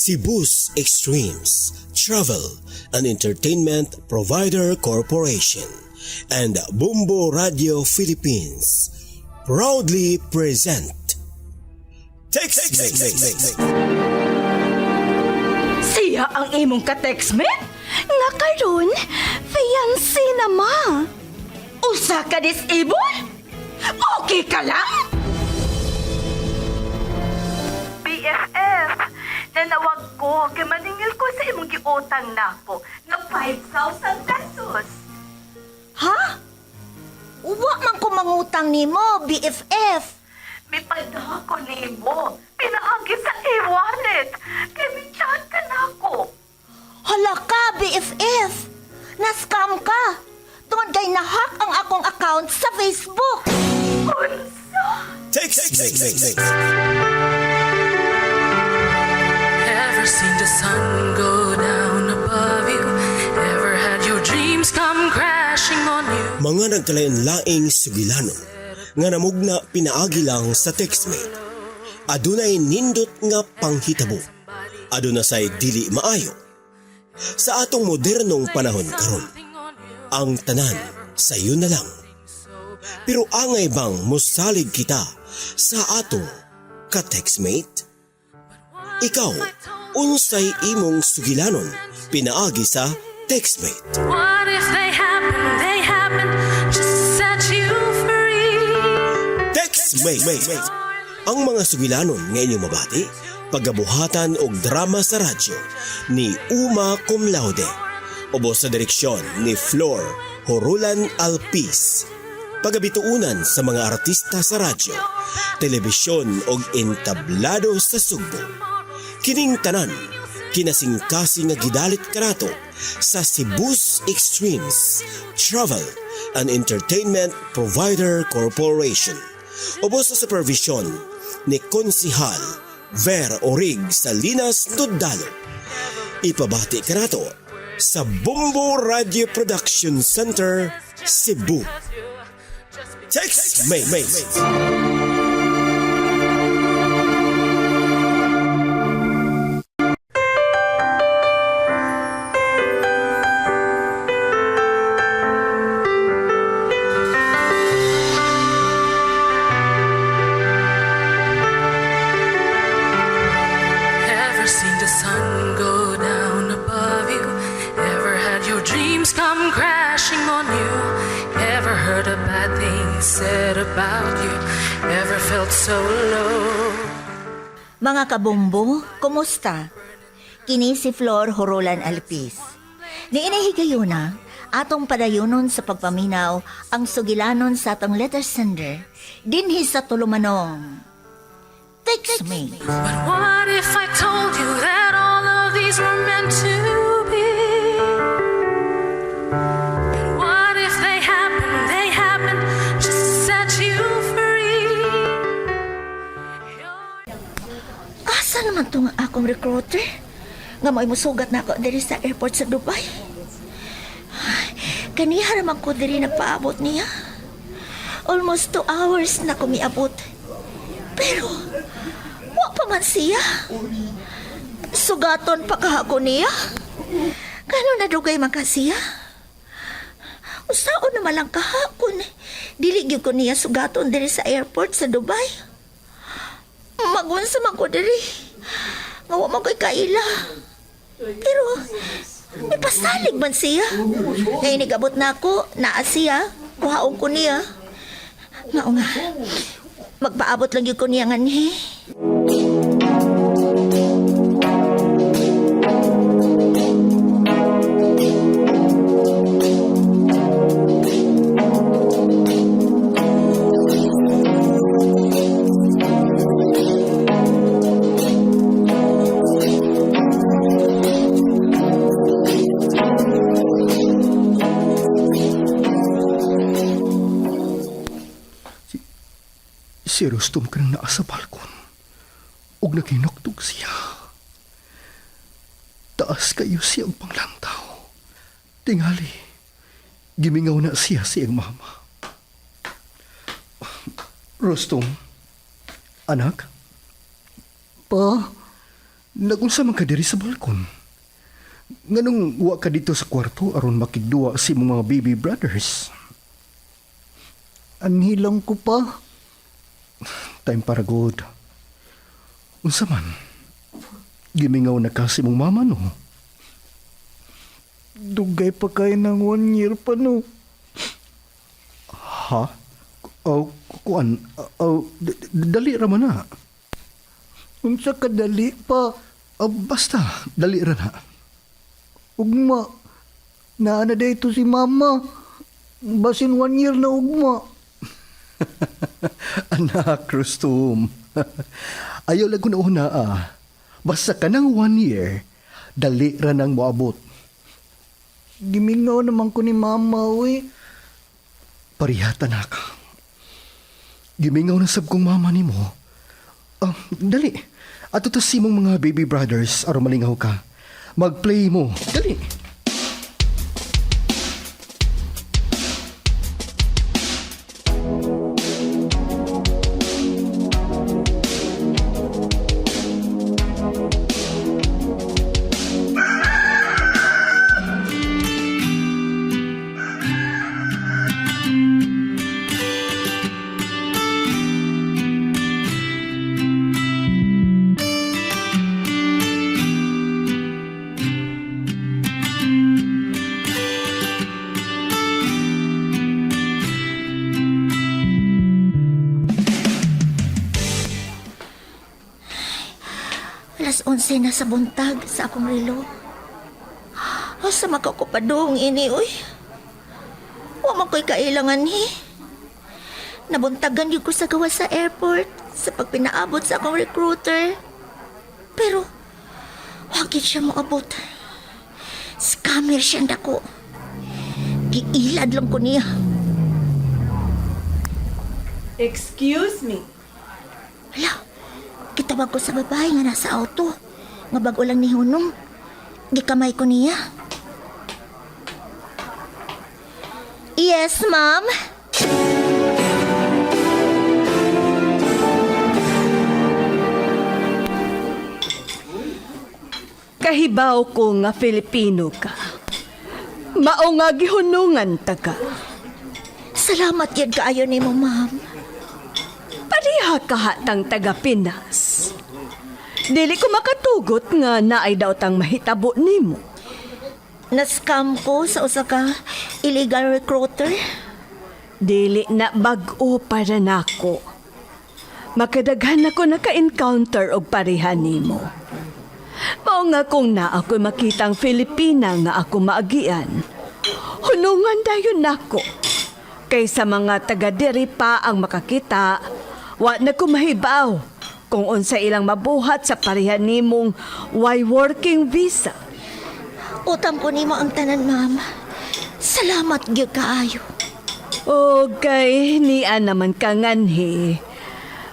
Cebu's Extremes Travel and Entertainment Provider Corporation and Bumbo Radio Philippines proudly present TextMate. Siya ang imong ka-textmate? Nga karon, fiancé na ma. Usa ka disable? Okay ka lang? BFF, nanawag ko kay maningil ko sa imong giutang nako nga 5,000 pesos. Ha? Wa man ko mangutang nimo, BFF. May padaha ko nimo. Pinaagi sa e-wallet. Kay may chat ka nako. Hala ka, BFF. Na-scam ka. Tungod kay nahack ang akong account sa Facebook. Unsa? TextMate. Ever seen the sun go down above you? Ever had your dreams come crashing on you? Mga nagkalain-laing sugilanon nga namugna pinaagi lang sa TextMate. Adunay nindot nga panghitabo. Aduna say dili maayo. Sa atong modernong panahon karon, ang tanan sayo na lang. Pero angay bang musalig kita sa atong ka-TextMate? Ikaw, unsay imong sugilanon pinaagi sa TextMate? What if they happen just to set you free? TextMate. Ang mga sugilanon nga inyong mabati, pagabuhatan og drama sa radyo ni Uma Cum Laude, ubos sa direksyon ni Flor Horulan Alpiz, pagabituunan sa mga artista sa radyo, telebisyon og entablado sa Sugbo. Kining tanan, kinasingkasing nga gidalit kanato sa Cebu's Extremes Travel and Entertainment Provider Corporation, ubos sa supervision ni Konsihal Ver Orig Salinas Tudalo. Ipabati kanato sa Bumbo Radio Production Center, Cebu. TextMate. Ever seen the sun go down above you? Ever had your dreams come crashing on you? Ever heard a bad thing said about you? Ever felt so low? Mga kabumbo, kumusta? Kini si Flor Horulan Alpiz. Niinahigayuna, atong padayunon sa pagpaminaw ang sugilanon sa atong letter sender, dinhi sa tulumanong. TextMate. But what if I told you that all of these were meant to be? And what if they happen just to set you free? Asa naman itong akong recruiter? Nga may musugat na ako diri sa airport sa Dubai. Kaniha naman ko diri nagpaabot niya. Almost 2 hours na kumiabot. Pero, wa pa man siya. Sugaton pa kahapon niya. Kano nadugay man ka siya? Usaon naman lang kahapon. Dili gyud ko niya sugaton diri sa airport sa Dubai. Magunsa man ko diri. Nga wa man ko'y kaila. Pero, may pasalig man siya. Ngayon nagabot na ako, naa siya. Kuhaon ko niya. Nga nga, magpaabot lang yun ko niya nga niya. Si Rostom ka nang naa sa balkon ug naghinukdog siya. Taas kayo siyang panglantaw. Tingali, gimingaw na siya siyang mama. Rostom, anak? Po, Nagunsa man ka diri sa balkon. Nganong wa ka dito sa kwarto aron makigduwa si imong mga baby brothers? Anhilang ko pa. Time para good. Unsa man? Gimingaw na ka si imong mama no? Dugay pa kayo ng 1 year pa no. Ha? Kuan? Dali ra man na. Unsa kadali pa. Basta, dali ra na. Ugma. Naana dito si mama. Basin 1 year na ugma. Anak, Rustum. Ayaw lang ko na una Basta ka ng 1 year, dali ra nang moabot. Gimingaw naman ko ni mama, uy. Parihata na ka. Gimingaw na sab kong mama ni mo. Dali. Ato to si mong mga baby brothers aron malingaw ka. Mag-play mo. Dali. Alas 11 na sa buntag sa akong relo. Asa makakupadong ini, uy. Wa man ko'y kailangan ni. Nabuntagan yun ko sa gawa sa airport sa pagpinaabot sa akong recruiter. Pero, wagit siya moabot. Scammer siyang dako. Giilad lang ko niya. Excuse me. Hala, kitawag ko sa babae nga nasa auto. Nga bago lang ni Hunong. Gikamay ko niya. Yes, ma'am. Kahibaw ko nga Filipino ka. Mao nga gihunungan ta ka. Salamat yan kaayo ni mo, ma'am. Pariha ka hatang taga Pinas. Dili ko makatugot nga naay daw tang mahitabo nimo. Na-scam ko sa usa ka illegal recruiter. Dili na bag-o para nako. Makadaghan ako naka-encounter og pareha nimo. Mao nga kung na ako makitang Filipina nga ako maagian. Hunungan dayon nako. Kaysa mga taga diri pa ang makakita, wa na ko mahibaw kung unsa ilang mabuhat sa pareha nimong why working visa. Utam ko nimo ang tanan, ma'am. Salamat gyud kaayo. Okay, niya naman kanganhi.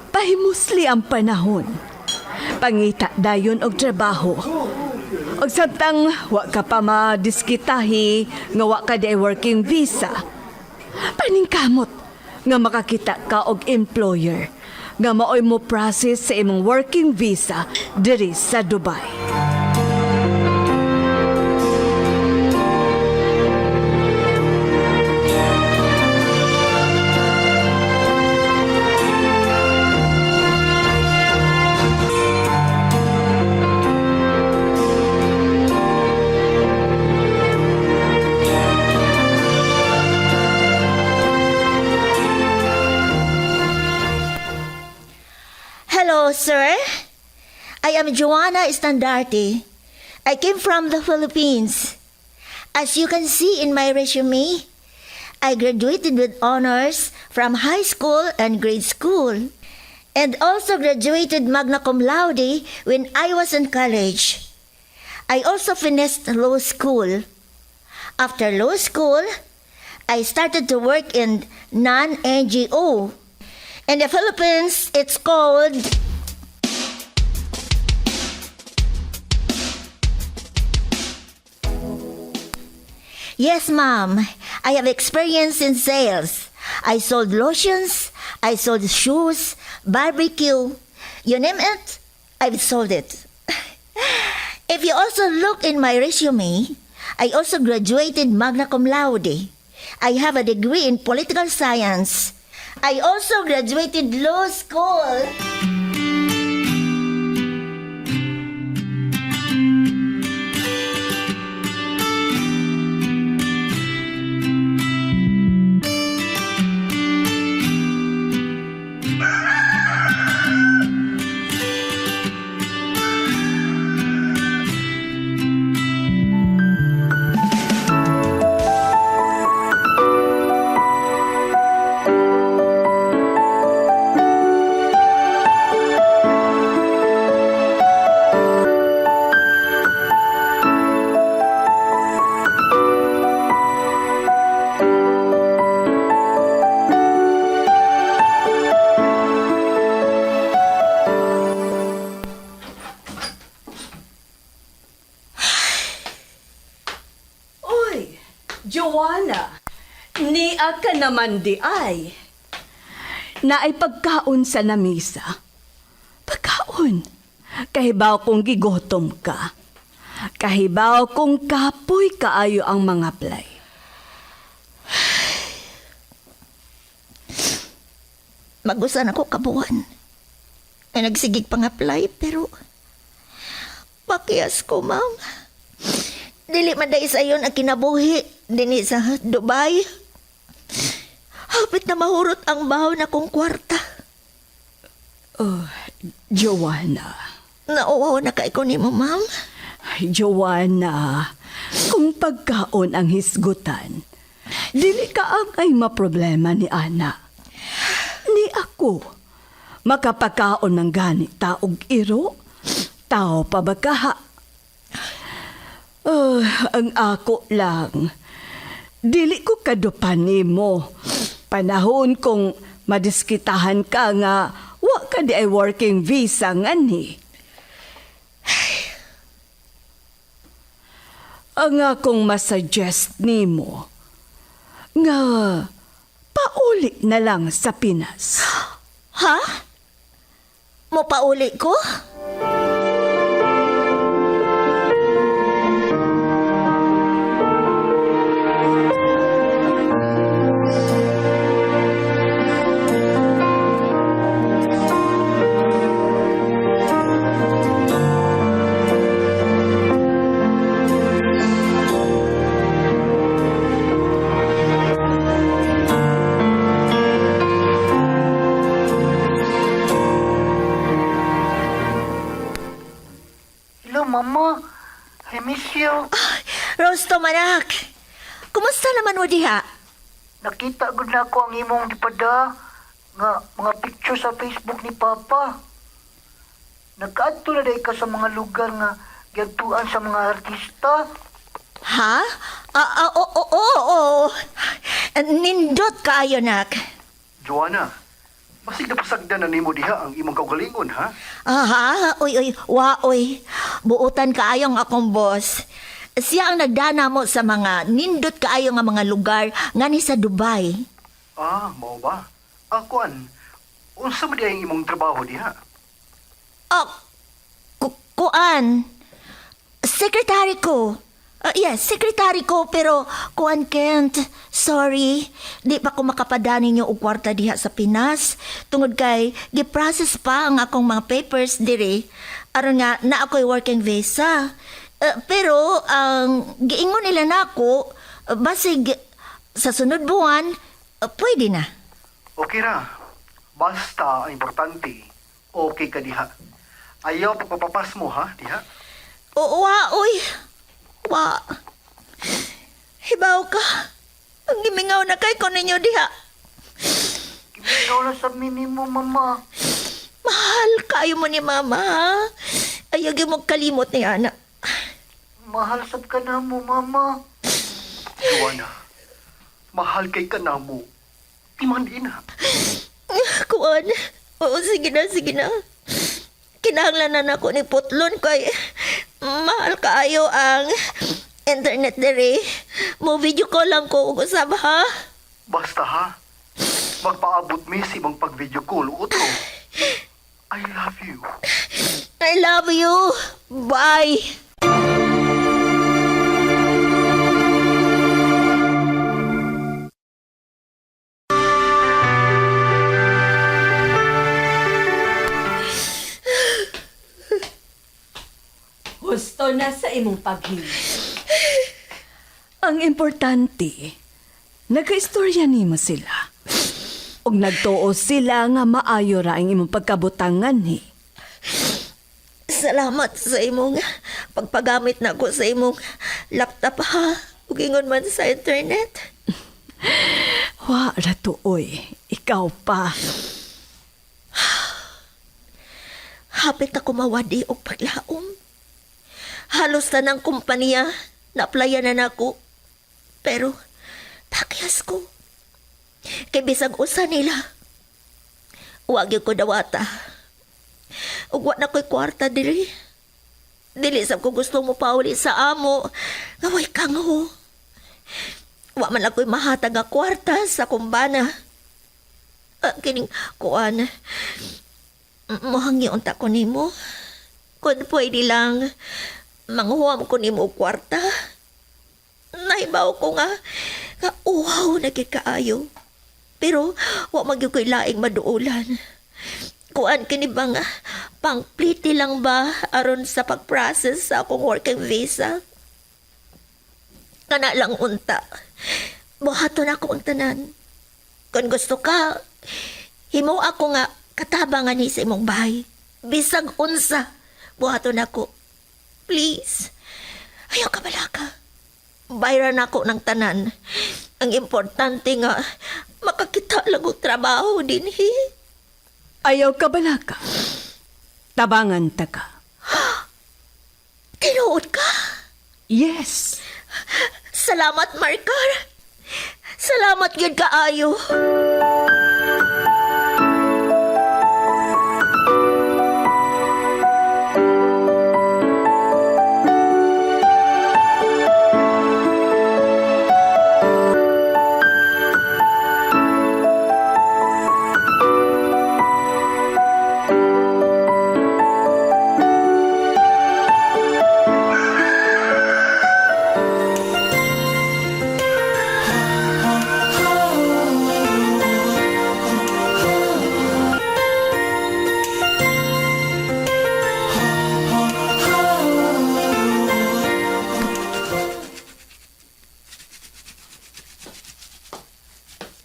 Pahimusli ang panahon. Pangita dayon og trabaho. Og samtang wa ka pa madiskitahi nga wa ka di working visa. Paningkamot nga makakita ka og employer nga maoy mo process sa imong working visa diri sa Dubai. Hello, sir. I am Joanna Estandarte. I came from the Philippines. As you can see in my resume, I graduated with honors from high school and grade school, and also graduated magna cum laude when I was in college. I also finished law school. After law school, I started to work in non-NGO. In the Philippines, it's called... Yes, ma'am. I have experience in sales. I sold lotions, I sold shoes, barbecue. You name it, I've sold it. If you also look in my resume, I also graduated magna cum laude. I have a degree in political science. I also graduated law school. Uy, Joanna, niya ka naman di ay. Naay pagkaon sa namisa. Pagkaon. Kahibaw kung gigotom ka. Kahibaw kung kapoy kaayo ang mga play. Magusan ako kabuan. Ay nagsigig pang-apply pero pakiyas ko, ma'am. Dili man dahil sa iyon ang kinabuhi din sa Dubai. Hapit na mahurot ang bahaw na kong kwarta. Oh, Joanna. Nauwaw na kay ko ni mo, ma'am. Ay, Joanna, kung pagkaon ang hisgutan, dili ka ang ay maproblema ni Ana. Ni ako, makapakaon ng gani taog iro, tao pa ba kaha? Ang ako lang, dili ko kadupan nimo. Panahon kung madiskitahan ka nga, wa ka di ay working visa nga ni. Ang akong masuggest nimo, nga pauli na lang sa Pinas. Ha? Mo pauli ko? Hello, Mama. I miss you. Rosto, manak. Kumusta naman mo diha? Nakita gud na ako ang imong gipada nga mga picture sa Facebook ni Papa. Nagkaadto na day ka sa mga lugar nga gyatuan sa mga artista. Ha? Oo. Nindot kaayo, nak. Joanna, basig na pasagdan na nimo diha ang imong kaugalingon, ha? Aha, oy. Buutan kaayong akong boss. Siya ang nagdana mo sa mga nindot kaayo nga mga lugar nga ni sa Dubai. Ah, mao ba? Kuan, unsa man diha ang imong trabaho diha? Kuan. Sekretary ko. Yes, sekretary ko, pero kuan Kent, sorry. Di pa ko makapadani niyo og kwarta diha sa Pinas. Tungod kay, giprocess pa ang akong mga papers diri. Aron nga, na ako'y working visa. Pero, ang giingon nila na ako, basig sa sunod buwan, pwede na. Okay ra. Basta ang importante, okay ka diha. Ayaw pagpapapas mo, ha, diha? Uy. Wa. Hibaw ka. Ang gimingaw na kay ko ninyo diha. Ikaw lang sa mimi mo, Mama. Mahal kayo mo ni Mama, ha? Ayaw mo kalimot ni Ana. Mahal sab ka na mo, Mama. Joanna, mahal kay ka na mo. Timandin na. Kuan. Oo, sige na. Kinahanglan na ako ni Putlon kay mahal kaayo ang internet dere. Mo video call lang ko ug usab, ha? Basta, ha? Magpaabot mi si mong pag-video call. Utro. I love you. I love you. Bye. Husto na sa imong paghimo. Ang importante, nagkaistorya nimo sila. Og nagtuo sila nga maayo ra ang imong pagkabutangan ni. Salamat sa imong pagpagamit na ko sa imong laptop ha. Ug ingon man sa internet. Wa ra tuoy, ikaw pa. Hapit ako mawadi og paglaom. Halos tanang kumpanya na-applyan na nako. Pero takyas ko. Kay bisag usa nila. Wag gyud ko dawata. Ug wa na ko'y kwarta diri. Dili sab ko gusto mo pauli sa amo. Ngaway kang ho. Wa man ako'y mahatag nga kwarta sa kumbana. Kining kuan. Mohangyo unta ko nimo. Kung pwede lang, manghuwam ko nimo og kwarta. Nahibaw ko nga uhaw na gid kaayo. Pero wa magyud ko'y laing maduulan. Kuan kini bang pangpliti lang ba aron sa pag-process sa akong working visa? Kana lang unta. Buhaton ako ang tanan. Kung gusto ka, himo ako nga katabangan ni sa imong bahay. Bisag unsa, buhaton ako. Please. Ayaw ka balaka. Bayran ako ng tanan. Ang importante nga, makakita lang og trabaho din, Ayaw ka balaka. Tabangan ta ka. Tinuod ka? Yes. Salamat, Marcar. Salamat yun kaayo.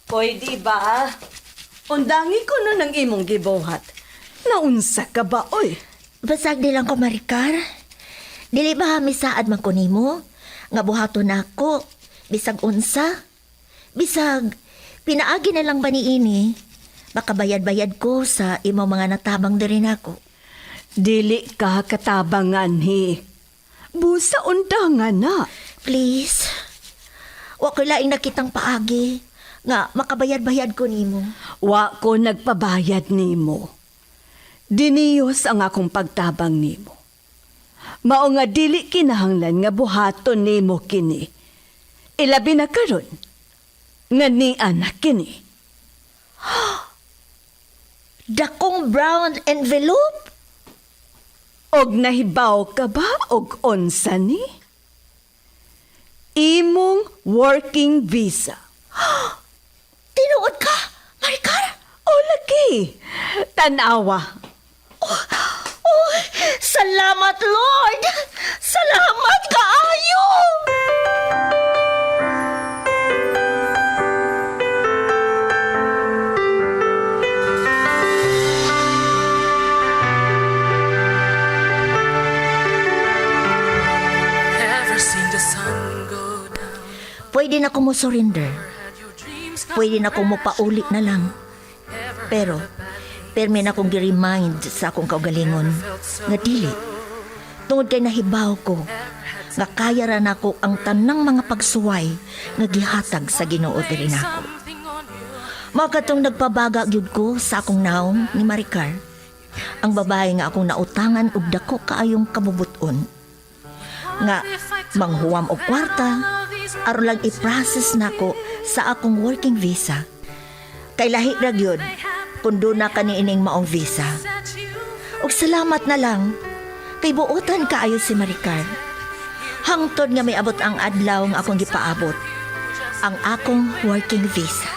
Pwede ba? Undangi ko na ng imong gibuhat. Naunsa ka ba, oy? Basag nilang ko, Maricar. Dili ba misaad man ko nimo? Nga buhaton ako. Bisag unsa? Bisag, pinaagi na lang ba ni ini? Baka bayad-bayad ko sa imong mga natabang diri nako. Dili ka katabangan, he. Busa undangan na. Please. Wa ko laing nakitang paagi nga makabayad-bayad ko nimo. Wa ko nagpabayad nimo. Diniyos ang akong pagtabang nimo. Mao nga dili kinahanglan nga buhaton nimo kini. Ilabi na karon nga ni anak kini. Dakong brown envelope? Og nahibaw ka ba og onsa ni? Imong working visa. Tinuod ka, Maricar? O laki, tanawa. Oh, salamat, Lord! Salamat kaayo! Ever seen the sun go down? Pwede na ko mo surrender. Had your dreams come Pwede na ko mo paulit na lang. Pero, permi na kong gi-remind sa akong kaugalingon nga dili. Tungod kay nahibaw ko nga kaya ra nako ang tanang mga pagsuway nga gihatag sa Ginoo diri nako. something on you? Mao katong nagpabaga gyud ko sa akong naong ni Maricar. Ang babae nga akong nautangan og dako kaayong kabubuton. Nga manghuwam og kwarta aron lang i-process nako sa akong working visa. Kay lahi ra gyud kun do na kaniining maong visa. Og salamat na lang kay buotan kaayo si Maricar. Hangtod nga may abot ang adlaw nga akong gipaabot ang akong working visa.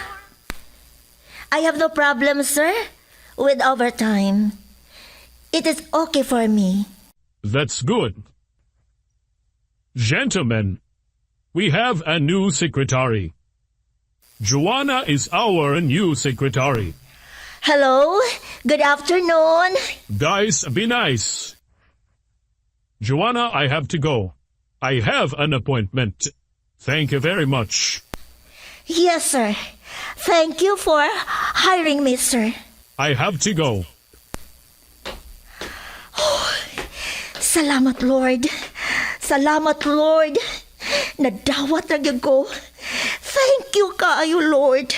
I have no problem, sir, with overtime. It is okay for me. That's good. Gentlemen, we have a new secretary. Joanna is our new secretary. Hello, good afternoon. Guys, be nice. Joanna, I have to go. I have an appointment. Thank you very much. Yes, sir. Thank you for hiring me, sir. I have to go. Salamat, Lord. Salamat, Lord. Nadawat na gyud ko. Thank you kaayo, Lord.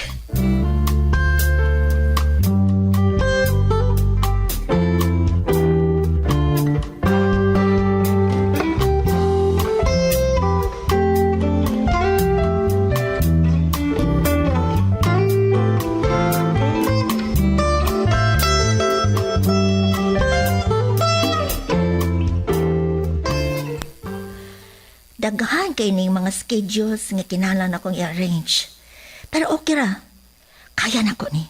Daghan kay ning mga schedules nga kinahanglan akong i-arrange. Pero okay ra. Kaya na ko ni.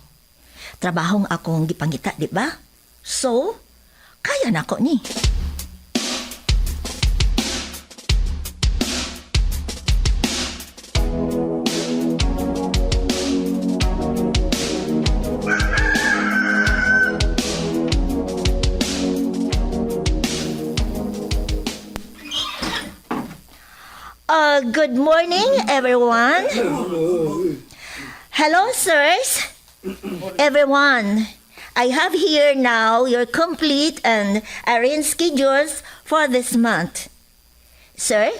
Trabahong akong gipangita, di ba? So, kaya na ko ni. Good morning, everyone. Hello, sirs. Everyone, I have here now your complete and arranged schedules for this month. Sir,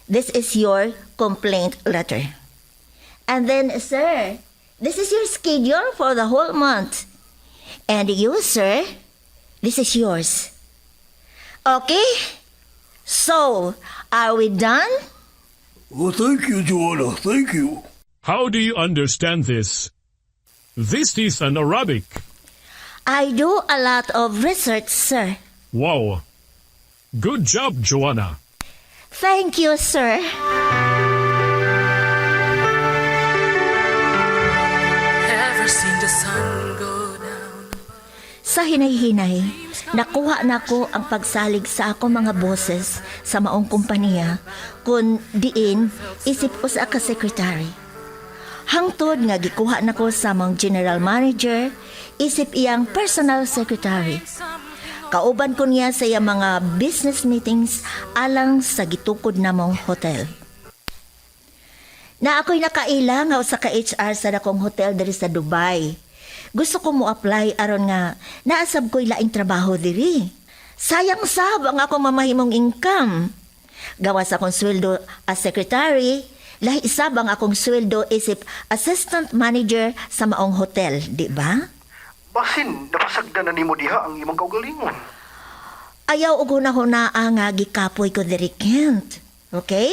this is your complaint letter. And then, sir, this is your schedule for the whole month. And you, sir, this is yours. Okay? So, are we done? Oh, thank you, Joanna. Thank you. How do you understand this? This is an Arabic. I do a lot of research, sir. Wow. Good job, Joanna. Thank you, sir. Ever seen the sun go down? Sa hinay-hinay, nakuha na ko ang pagsalig sa ako mga boses sa maong kumpanya kung diin isip ko sa ka-secretary. Hangtod nga gikuha na ko sa mong general manager, isip iyang personal secretary. Kauban ko niya sa iyang mga business meetings alang sa gitukod na mong hotel. Na ako'y nakaila nga sa ka-HR sa dakong hotel diri sa Dubai. Gusto ko mo apply aron nga naasab ko'y laing trabaho diri. Sayang sab ang akong mamahimong income. Gawas akong sweldo as secretary, lahi isab ang akong sweldo isip assistant manager sa maong hotel, di ba? Basin, napasagdan na nimo diha ang imong kaugalingon. Ayaw og hunahunaa nga gikapoy ko diri Kent. Okay?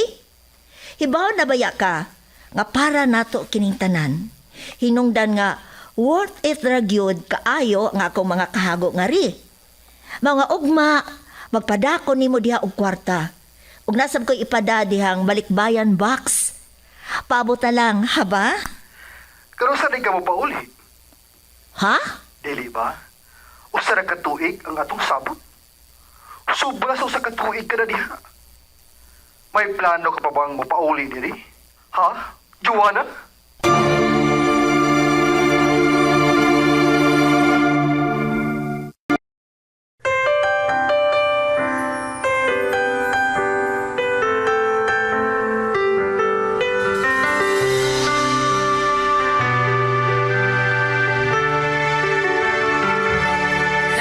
Hibaw na baya ka nga para nato kining tanan. Hinungdan nga worth it ra gyud kaayo nga akong mga kahago nga ri. Mga ugma, magpadako nimo diha og kwarta. Ug nasab ko'y ipada dihang balikbayan box. Pabuta lang, haba? Karon sa ka mo pauli? Ha? Dili ba? Usa ra ka tuig ang atong sabot. Sobra sa usa ka tuig ka na diha. May plano ka pa bang mo pauli diri? Ha? Joanna?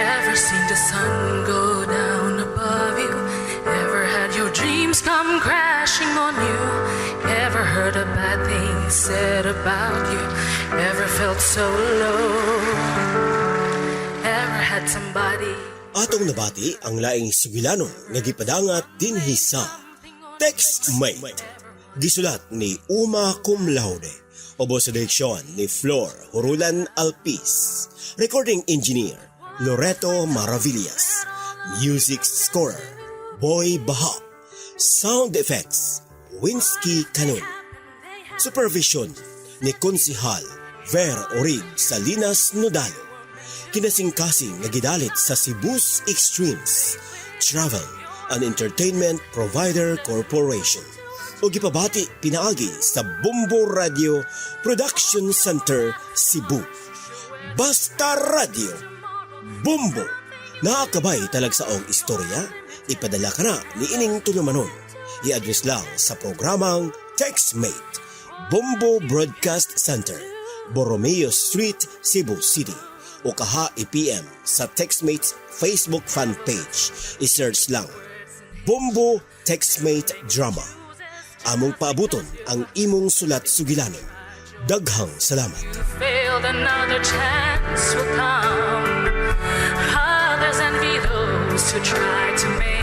Ever seen the sun go down above you? Ever had your dreams come crashing on you? Ever heard a bad thing said about you? Ever felt so low? Ever had somebody? Atong nabati ang laing sugilanon nga gipadangat dinhi sa Textmate. Gisulat ni Uma Cum Laude. Ubos sa direksyon ni Flor Hurulan Alpis. Recording engineer Loreto Maravillas. Music scorer Boy Baha. Sound effects Winsky Canon. Supervision ni Konsihal Ver Orig Salinas Nodalo. Kinasingkasing nagidalit sa Cebu's Extremes Travel an entertainment provider corporation. O gipabati pinaagi sa Bumbo Radio Production Center, Cebu. Basta Radio, Bumbo, nakakabay talagsaong istorya, ipadala ka na ni ining tulumanon. I-address lang sa programang TextMate, Bumbo Broadcast Center, Borromeo Street, Cebu City. O kaha i-PM sa TextMate's Facebook fan page. I-search lang Bumbo TextMate Drama. Among paabuton ang imong sulat sugilanon. Daghang salamat. Failed, another chance will come. Others envy those who try to make